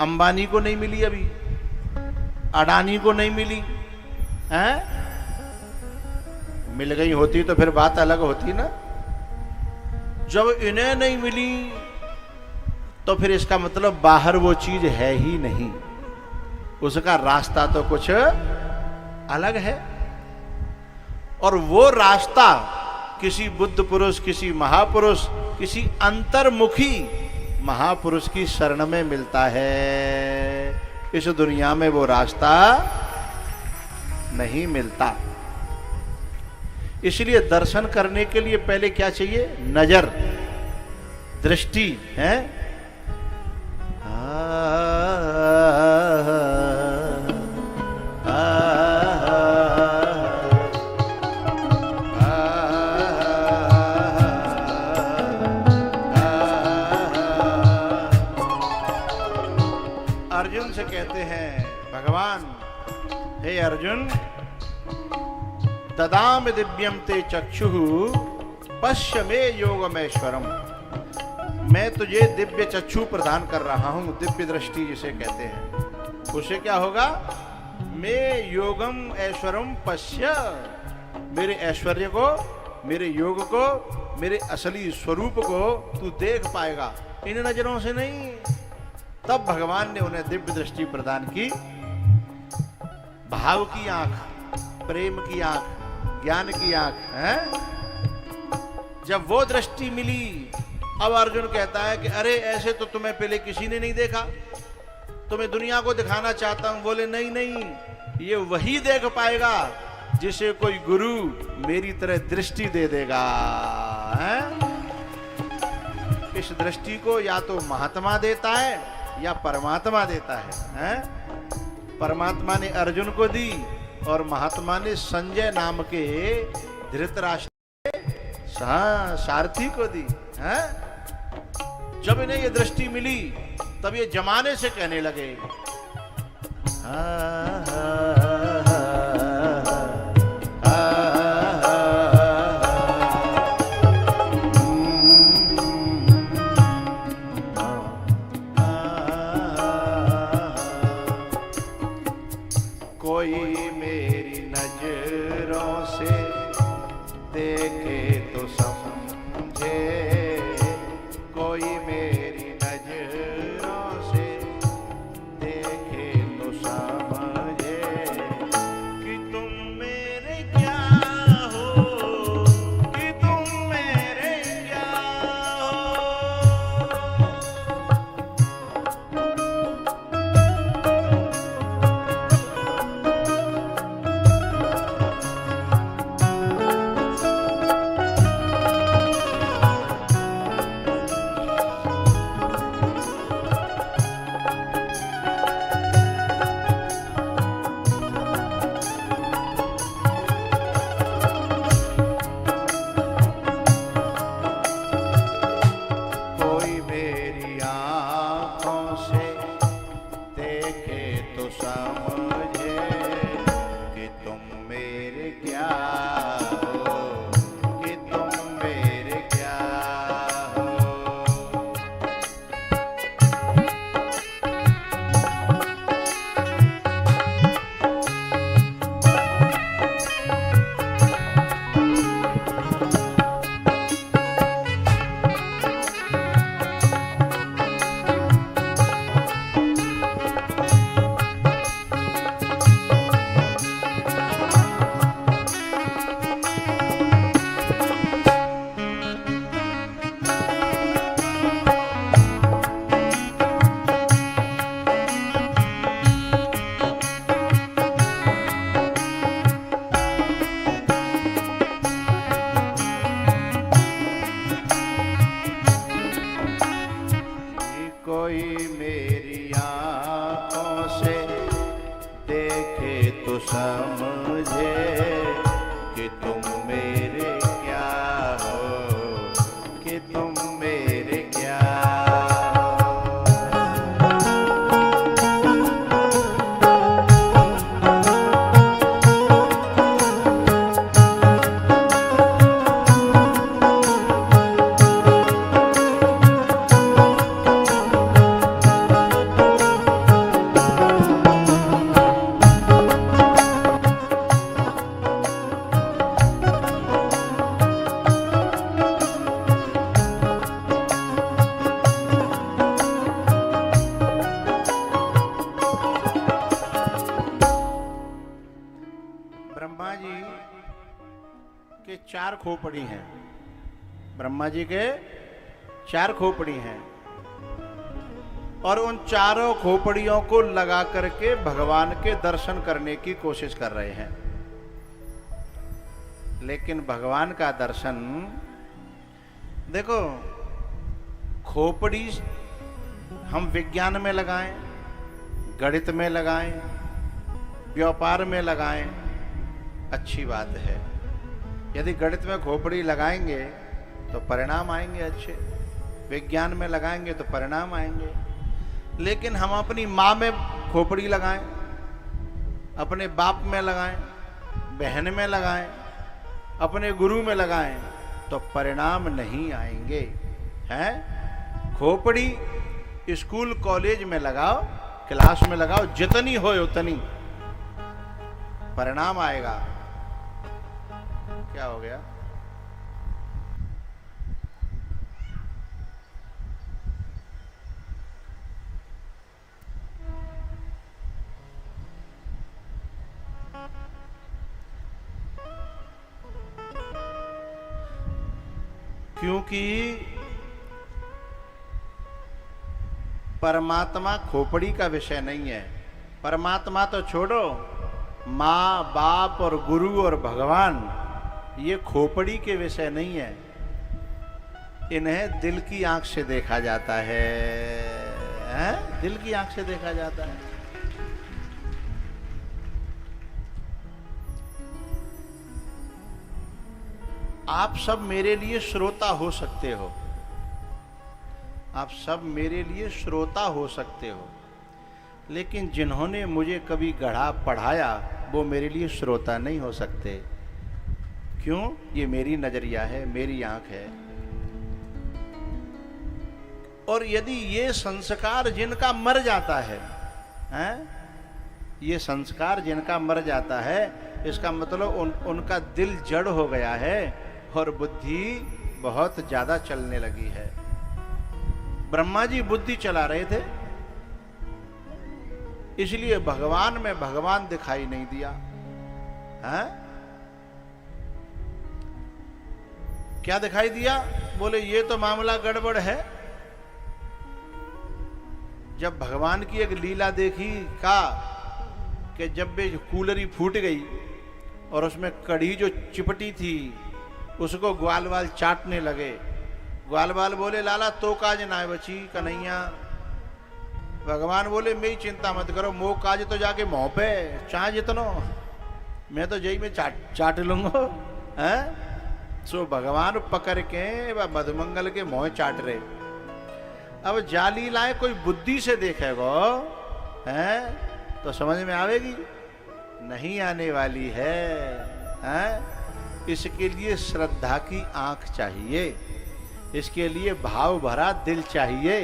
अंबानी को नहीं मिली अभी, अडानी को नहीं मिली, हैं? मिल गई होती तो फिर बात अलग होती ना। जब इन्हें नहीं मिली तो फिर इसका मतलब बाहर वो चीज है ही नहीं, उसका रास्ता तो कुछ अलग है। और वो रास्ता किसी बुद्ध पुरुष, किसी महापुरुष, किसी अंतर्मुखी महापुरुष की शरण में मिलता है। इस दुनिया में वो रास्ता नहीं मिलता। इसलिए दर्शन करने के लिए पहले क्या चाहिए? नजर, दृष्टि, है? अर्जुन से कहते हैं भगवान, हे अर्जुन, ददाम दिव्यम ते चक्षुः पश्य मे योगमेश्वरम। मैं तुझे दिव्य चक्षु प्रदान कर रहा हूं, दिव्य दृष्टि जिसे कहते हैं। उससे क्या होगा? मैं योगम ऐश्वरम पश्य, मेरे ऐश्वर्य को, मेरे योग को, मेरे असली स्वरूप को तू देख पाएगा, इन नजरों से नहीं। तब भगवान ने उन्हें दिव्य दृष्टि प्रदान की। भाव की आंख, प्रेम की आंख, ज्ञान की आंख है। जब वो दृष्टि मिली, अब अर्जुन कहता है कि अरे ऐसे तो तुम्हें पहले किसी ने नहीं देखा, तुम्हें दुनिया को दिखाना चाहता हूं। बोले नहीं नहीं, ये वही देख पाएगा जिसे कोई गुरु मेरी तरह दृष्टि दे देगा, है? इस दृष्टि को या तो महात्मा देता है या परमात्मा देता है? परमात्मा ने अर्जुन को दी और महात्मा ने संजय नाम के धृतराष्ट्र सारथी को दी, है? जब इन्हें ये दृष्टि मिली तब ये जमाने से कहने लगे, कोई मेरी नजरों से देखे तो समझे, कोई मेरी नजरों से देखे तो समझे कि तुम मेरे क्या हो, कि तुम मेरे क्या चार खोपड़ी हैं। ब्रह्मा जी के चार खोपड़ी हैं और उन चारों खोपड़ियों को लगा करके भगवान के दर्शन करने की कोशिश कर रहे हैं। लेकिन भगवान का दर्शन देखो, खोपड़ी हम विज्ञान में लगाएं, गणित में लगाएं, व्यापार में लगाएं, अच्छी बात है। यदि गणित में खोपड़ी लगाएंगे तो परिणाम आएंगे अच्छे, विज्ञान में लगाएंगे तो परिणाम आएंगे। लेकिन हम अपनी माँ में खोपड़ी लगाएं, अपने बाप में लगाएं, बहन में लगाएं, अपने गुरु में लगाएं तो परिणाम नहीं आएंगे। हैं? खोपड़ी स्कूल कॉलेज में लगाओ, क्लास में लगाओ, जितनी हो उतनी परिणाम आएगा। क्या हो गया? क्योंकि परमात्मा खोपड़ी का विषय नहीं है। परमात्मा तो छोड़ो, माँ बाप और गुरु और भगवान ये खोपड़ी के विषय नहीं है। इन्हें दिल की आंख से देखा जाता है, दिल की आंख से देखा जाता है। आप सब मेरे लिए श्रोता हो सकते हो, आप सब मेरे लिए श्रोता हो सकते हो, लेकिन जिन्होंने मुझे कभी गढ़ा पढ़ाया वो मेरे लिए श्रोता नहीं हो सकते। क्यों? ये मेरी नजरिया है, मेरी आंख है। और यदि ये संस्कार जिनका मर जाता है, ये संस्कार जिनका मर जाता है, इसका मतलब उनका दिल जड़ हो गया है और बुद्धि बहुत ज्यादा चलने लगी है। ब्रह्मा जी बुद्धि चला रहे थे, इसलिए भगवान में भगवान दिखाई नहीं दिया। हैं? क्या दिखाई दिया? बोले ये तो मामला गड़बड़ है। जब भगवान की एक लीला देखी का कि जब वे कूलरी फूट गई और उसमें कढ़ी जो चिपटी थी उसको ग्वाल वाल चाटने लगे। ग्वाल वाल बोले लाला तो काज ना बची कन्हैया। भगवान बोले मेरी चिंता मत करो, मोह काज तो जाके मुंह पे चाहे जितनो, मैं तो जई में चाट लूंगा। हैं? सो भगवान पकड़ के मधुमंगल के मुंह चाट रहे। अब जाली लाए कोई बुद्धि से देखेगो, हैं? तो समझ में आवेगी? नहीं आने वाली है। हैं? इसके लिए श्रद्धा की आंख चाहिए, इसके लिए भाव भरा दिल चाहिए,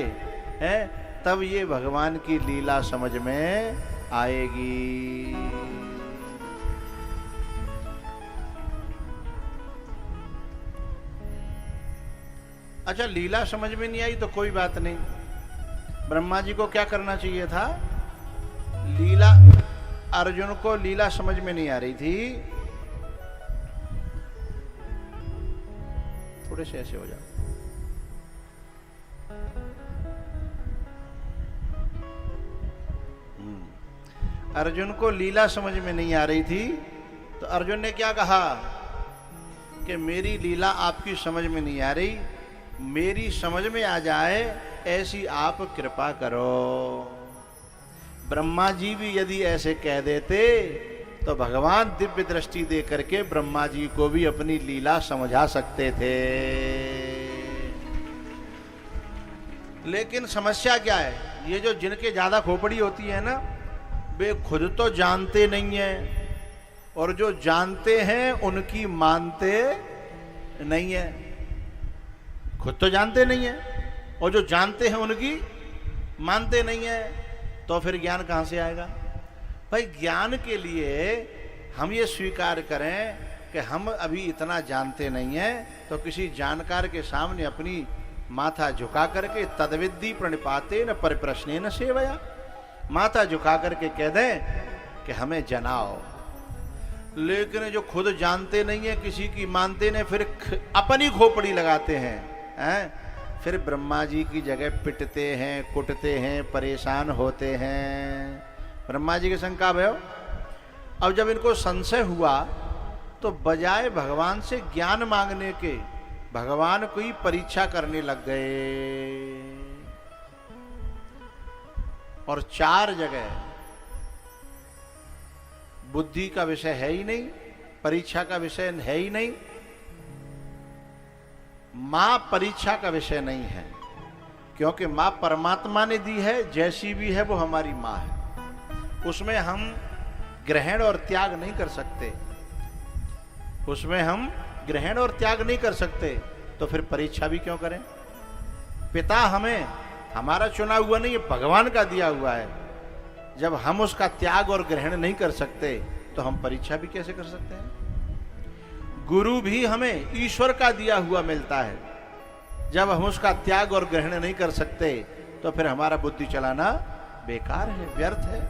है? तब ये भगवान की लीला समझ में आएगी। अच्छा, लीला समझ में नहीं आई तो कोई बात नहीं। ब्रह्मा जी को क्या करना चाहिए था? लीला, अर्जुन को लीला समझ में नहीं आ रही थी, थोड़े से ऐसे हो जाओ। अर्जुन को लीला समझ में नहीं आ रही थी तो अर्जुन ने क्या कहा कि मेरी लीला आपकी समझ में नहीं आ रही, मेरी समझ में आ जाए ऐसी आप कृपा करो। ब्रह्मा जी भी यदि ऐसे कह देते तो भगवान दिव्य दृष्टि दे करके ब्रह्मा जी को भी अपनी लीला समझा सकते थे। लेकिन समस्या क्या है? ये जो जिनके ज्यादा खोपड़ी होती है ना, वे खुद तो जानते नहीं है और जो जानते हैं उनकी मानते नहीं है। खुद तो जानते नहीं है और जो जानते हैं उनकी मानते नहीं है, तो फिर ज्ञान कहां से आएगा? भाई ज्ञान के लिए हम ये स्वीकार करें कि हम अभी इतना जानते नहीं हैं, तो किसी जानकार के सामने अपनी माथा झुका करके तद्विद्धि प्रणिपाते न परिप्रश्ने न सेवया, माथा झुका करके कह दें कि हमें जनाओ। लेकिन जो खुद जानते नहीं है, किसी की मानते नहीं, फिर अपनी खोपड़ी लगाते हैं, फिर ब्रह्मा जी की जगह पिटते हैं, कुटते हैं, परेशान होते हैं। ब्रह्मा जी के शंका भयो। अब जब इनको संशय हुआ तो बजाय भगवान से ज्ञान मांगने के भगवान को ही परीक्षा करने लग गए। और 4 जगह बुद्धि का विषय है ही नहीं, परीक्षा का विषय है ही नहीं, मां परीक्षा का विषय नहीं है, क्योंकि मां परमात्मा ने दी है, जैसी भी है वो हमारी मां है, उसमें हम ग्रहण और त्याग नहीं कर सकते, उसमें हम ग्रहण और त्याग नहीं कर सकते तो फिर परीक्षा भी क्यों करें? पिता हमें, हमारा चुना हुआ नहीं, ये भगवान का दिया हुआ है। जब हम उसका त्याग और ग्रहण नहीं कर सकते तो हम परीक्षा भी कैसे कर सकते हैं? गुरु भी हमें ईश्वर का दिया हुआ मिलता है। जब हम उसका त्याग और ग्रहण नहीं कर सकते तो फिर हमारा बुद्धि चलाना बेकार है, व्यर्थ है।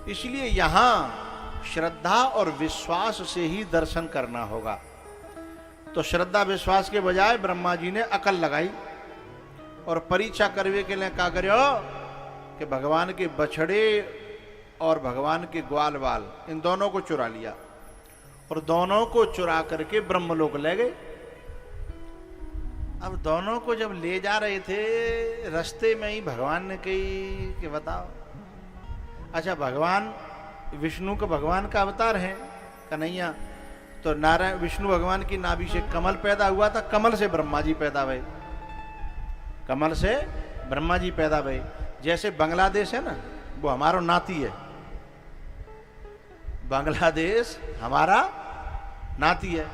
इसलिए यहां श्रद्धा और विश्वास से ही दर्शन करना होगा। तो श्रद्धा विश्वास के बजाय ब्रह्मा जी ने अकल लगाई और परीक्षा करवे के लिए क्या करो कि भगवान के बछड़े और भगवान के ग्वाल बाल इन दोनों को चुरा लिया और दोनों को चुरा करके ब्रह्मलोक ले गए। अब दोनों को जब ले जा रहे थे रास्ते में ही भगवान ने कही कि बताओ, अच्छा भगवान विष्णु का भगवान का अवतार है कन्हैया, तो नारायण विष्णु भगवान की नाभि से कमल पैदा हुआ था, कमल से ब्रह्मा जी पैदा हुए, कमल से ब्रह्मा जी पैदा हुए। जैसे बांग्लादेश है ना, वो हमारा नाती है, बांग्लादेश हमारा नाती है।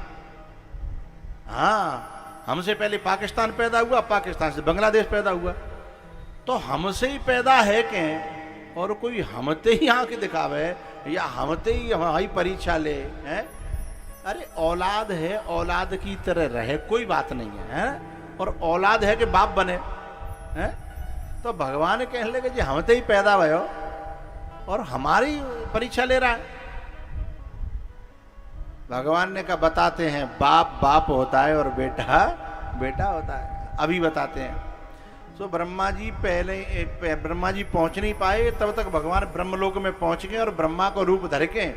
हाँ, हमसे पहले पाकिस्तान पैदा हुआ, पाकिस्तान से बांग्लादेश पैदा हुआ, तो हमसे ही पैदा है के और कोई हमते ही आंख दिखावे या हमते ही हमारी परीक्षा ले है? अरे औलाद है, औलाद की तरह रहे, कोई बात नहीं है, और औलाद है कि बाप बने है? तो भगवान कहने लगे जी हमते ही पैदा हुए हो और हमारी परीक्षा ले रहा है। भगवान ने कहा बताते हैं, बाप बाप होता है और बेटा बेटा होता है, अभी बताते हैं। तो ब्रह्मा जी ब्रह्मा जी पहुंच नहीं पाए, तब तक भगवान ब्रह्मलोक में पहुंच गए और ब्रह्मा को रूप धर के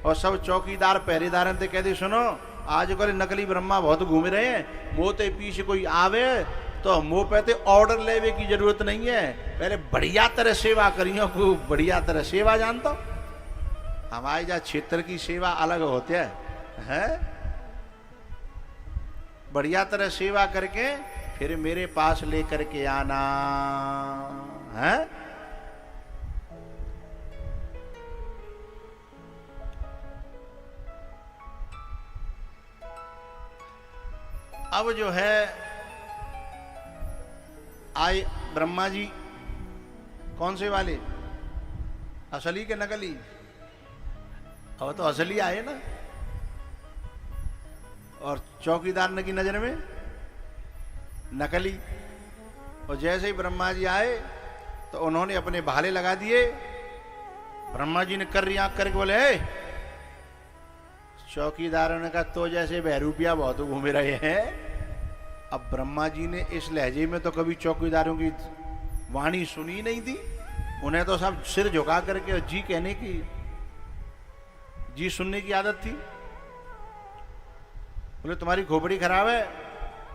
और सब चौकीदार पहरेदार थे कहते सुनो आजकल नकली ब्रह्मा बहुत घूम रहे हैं, मोते पीछे कोई आवे तो मुंह पे ऑर्डर लेवे की जरूरत नहीं है, पहले बढ़िया तरह सेवा करियो, को बढ़िया तरह सेवा जानता हमारे जहाँ क्षेत्र की सेवा अलग होती है, बढ़िया तरह सेवा करके फिर मेरे पास लेकर के आना है। अब जो है आए ब्रह्मा जी, कौन से वाले, असली के नकली? अब तो असली आए ना, और चौकीदार की नजर में नकली। और जैसे ही ब्रह्मा जी आए तो उन्होंने अपने भाले लगा दिए। ब्रह्मा जी ने कर आंख करके बोले चौकीदारों ने कहा तो जैसे बहरूपिया बहुत घूम रहे हैं। अब ब्रह्मा जी ने इस लहजे में तो कभी चौकीदारों की वाणी सुनी नहीं थी, उन्हें तो सब सिर झुका करके जी कहने की, जी सुनने की आदत थी। बोले तुम्हारी खोपड़ी खराब है?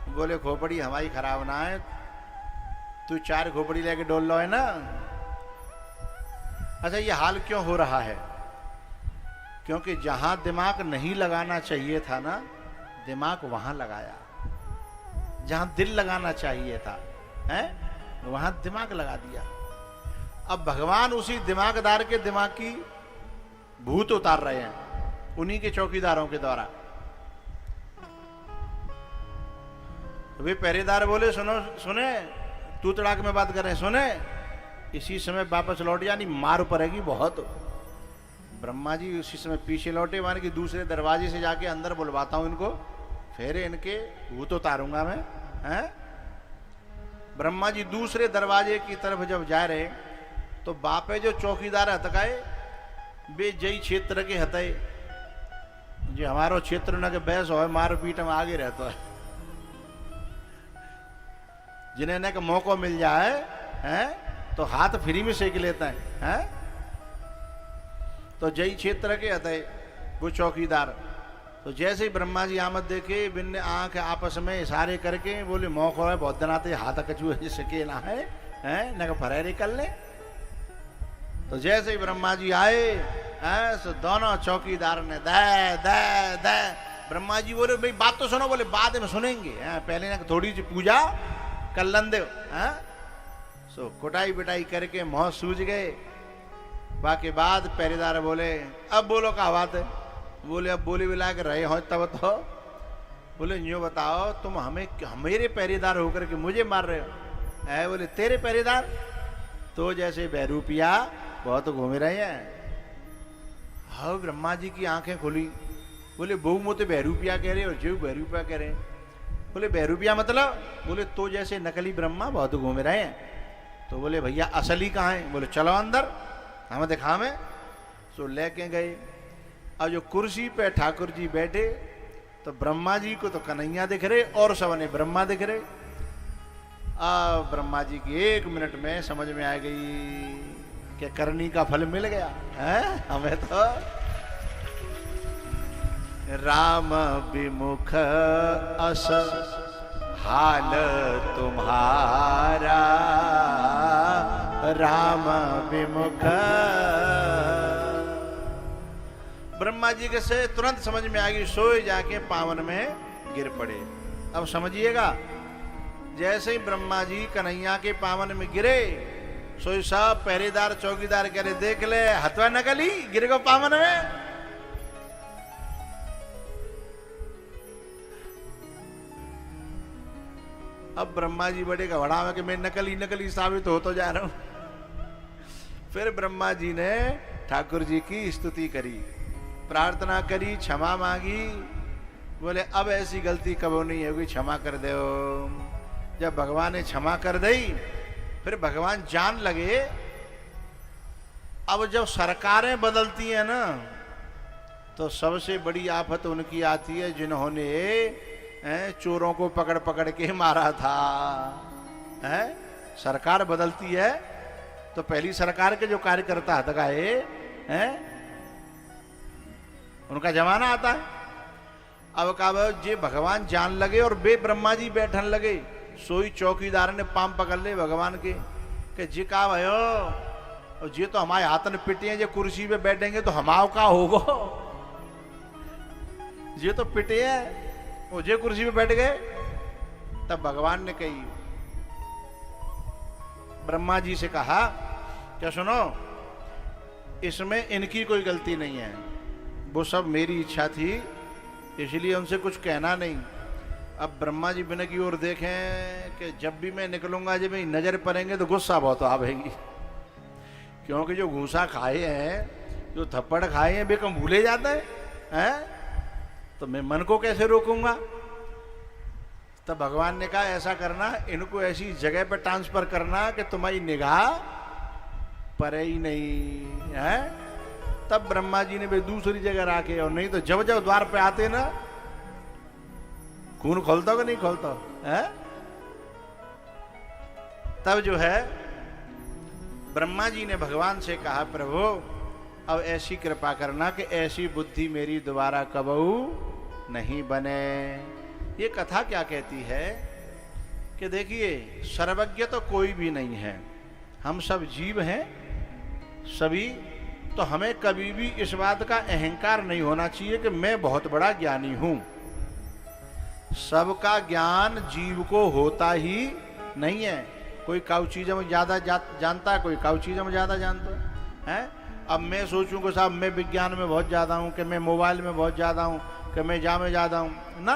बोले खोपड़ी हमारी खराब ना है, तू 4 खोपड़ी लेके डोल लो है ना। अच्छा ये हाल क्यों हो रहा है? क्योंकि जहां दिमाग नहीं लगाना चाहिए था ना, दिमाग वहां लगाया। जहां दिल लगाना चाहिए था वहां दिमाग लगा दिया। अब भगवान उसी दिमागदार के दिमाग की भूत उतार रहे हैं उन्हीं के चौकीदारों के द्वारा। वे पहरेदार बोले सुनो सुने, तू तड़ाक में बात कर रहे हैं, सुने इसी समय वापस लौट यानी मार पड़ेगी बहुत। ब्रह्मा जी उसी समय पीछे लौटे, माने कि दूसरे दरवाजे से जाके अंदर बुलवाता हूं इनको, फिर इनके भूत उतारूंगा मैं हैं। ब्रह्मा जी दूसरे दरवाजे की तरफ जब जा रहे तो बापे जो चौकीदार हतकाए बे जई क्षेत्र के हतए, जो हमारो क्षेत्र न के बहस हो मार पीट में आगे रहता है, जिन्हें न मौका मिल जाए हैं तो हाथ फ्री में सेक लेता है। तो जय क्षेत्र के हतए वो चौकीदार, तो जैसे ही ब्रह्मा जी आमद देखे बिन आंख आपस में इशारे करके बोले मौका है बहुत दिन आते हाथ कछुए सके ना है न फरेरे कर ले। तो जैसे ही ब्रह्मा जी आए तो दोनों चौकीदार ने दे दे दे। ब्रह्मा जी बोले भाई बात तो सुनो, बोले बाद में सुनेंगे, पहले ना थोड़ी सी पूजा कर लन दो। सो कुटाई पिटाई करके मौत सूझ गए। बाकी बाद पहरेदार बोले अब बोलो क्या बात है? बोले अब बोली बिला के रहे हो तब तो बोले यूँ बताओ तुम हमें मेरे पहरेदार होकर के मुझे मार रहे हो? है बोले तेरे पहरेदार तो जैसे बहरूपिया बहुत घूम रहे हैं। हाँ ब्रह्मा जी की आंखें खुली। बोले बहु मोते बहरूपिया कह रहे और जीव बहरूपिया कह रहे। बोले बहरूपिया मतलब? बोले तो जैसे नकली ब्रह्मा बहुत घूम रहे हैं। तो बोले भैया असली कहाँ है? बोले चलो अंदर हमें दिखा में। सो लेके गए। अब जो कुर्सी पे ठाकुर जी बैठे तो ब्रह्मा जी को तो कन्हैया दिख रहे और सबने ब्रह्मा दिख रहे। अब ब्रह्मा जी की 1 मिनट में समझ में आ गई कि करनी का फल मिल गया है हमें तो। राम विमुख अस हाल तुम्हारा, राम विमुख। ब्रह्मा जी के से तुरंत समझ में आ गई, सोए जाके पावन में गिर पड़े। अब समझिएगा, जैसे ही ब्रह्मा जी कन्हैया के पावन में गिरे, सोई साहब पहरेदार चौकीदार कह रहे देख ले हथवा नकली गिर गो पावन में। अब ब्रह्मा जी बड़े घबरा में कि मैं नकली नकली साबित हो तो जा रहा हूं। फिर ब्रह्मा जी ने ठाकुर जी की स्तुति करी, प्रार्थना करी, क्षमा मांगी। बोले अब ऐसी गलती कबो नहीं होगी, क्षमा कर दो। जब भगवान ने क्षमा कर दी, फिर भगवान जान लगे अब जब सरकारें बदलती हैं ना तो सबसे बड़ी आफत उनकी आती है जिन्होंने चोरों को पकड़ पकड़ के मारा था। सरकार बदलती है तो पहली सरकार के जो कार्यकर्ता हतगाए हैं उनका जमाना आता है। अब का जे भगवान जान लगे और बे ब्रह्मा जी बैठन लगे। सोई चौकीदार ने पाम पकड़ ले भगवान के कि जी का भयो और जे तो हमारे हाथ में पिटे हैं, जे कुर्सी पे बैठेंगे तो हमाओ का होगो। जे तो पिटे हैं वो जे कुर्सी पे बैठ गए। तब भगवान ने कही ब्रह्मा जी से कहा क्या सुनो, इसमें इनकी कोई गलती नहीं है, वो सब मेरी इच्छा थी इसलिए उनसे कुछ कहना नहीं। अब ब्रह्मा जी बिना की ओर देखें कि जब भी मैं निकलूंगा जब मेरी नजर पड़ेंगे तो गुस्सा बहुत आवेगी, क्योंकि जो घूसा खाए हैं, जो थप्पड़ खाए हैं, वे कम भूले जाते हैं। तो मैं मन को कैसे रोकूंगा। तब भगवान ने कहा ऐसा करना, इनको ऐसी जगह पर ट्रांसफर करना कि तुम्हारी निगाह परे ही नहीं है। तब ब्रह्मा जी ने वे दूसरी जगह रखे, और नहीं तो जब जब द्वार पे आते ना खून खोलता हो कि नहीं खोलता है। तब जो है ब्रह्मा जी ने भगवान से कहा प्रभु अब ऐसी कृपा करना कि ऐसी बुद्धि मेरी दोबारा कबहू नहीं बने। ये कथा क्या कहती है कि देखिए सर्वज्ञ तो कोई भी नहीं है, हम सब जीव हैं सभी। तो हमें कभी भी इस बात का अहंकार नहीं होना चाहिए कि मैं बहुत बड़ा ज्ञानी हूं। सबका ज्ञान जीव को होता ही नहीं है। कोई काउ चीज़ों में ज़्यादा जानता है, कोई काउ चीज़ों में ज़्यादा जानता है। अब मैं सोचूं कि साहब मैं विज्ञान में बहुत ज़्यादा हूँ, कि मैं मोबाइल में बहुत ज़्यादा हूँ, कि मैं जा में ज़्यादा हूँ ना।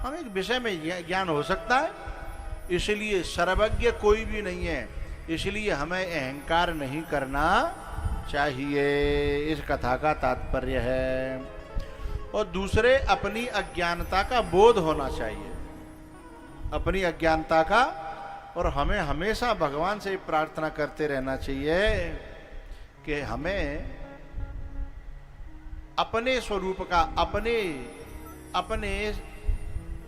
हम एक विषय में ज्ञान हो सकता है, इसलिए सर्वज्ञ कोई भी नहीं है, इसलिए हमें अहंकार नहीं करना चाहिए। इस कथा का तात्पर्य है। और दूसरे अपनी अज्ञानता का बोध होना चाहिए, अपनी अज्ञानता का। और हमें हमेशा भगवान से प्रार्थना करते रहना चाहिए कि हमें अपने स्वरूप का अपने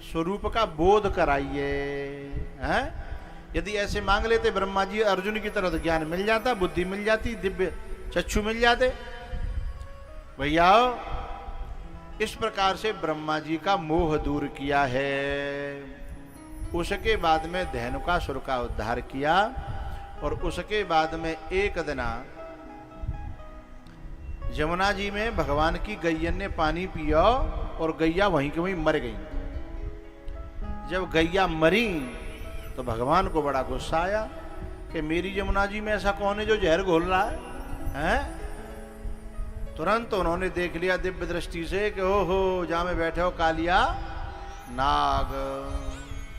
स्वरूप का बोध कराइए। हैं? यदि ऐसे मांग लेते ब्रह्मा जी अर्जुन की तरह तो ज्ञान मिल जाता, बुद्धि मिल जाती, दिव्य चक्षु मिल जाते। भैया इस प्रकार से ब्रह्मा जी का मोह दूर किया है। उसके बाद में धेनुकासुर का उद्धार किया, और उसके बाद में एक दिना यमुना जी में भगवान की गैयन ने पानी पिया और गैया वहीं के वहीं मर गई। जब गैया मरी तो भगवान को बड़ा गुस्सा आया कि मेरी यमुना जी में ऐसा कौन है जो जहर घोल रहा है? तुरंत उन्होंने देख लिया दिव्य दृष्टि से कि ओहो जहां में बैठे हो कालिया नाग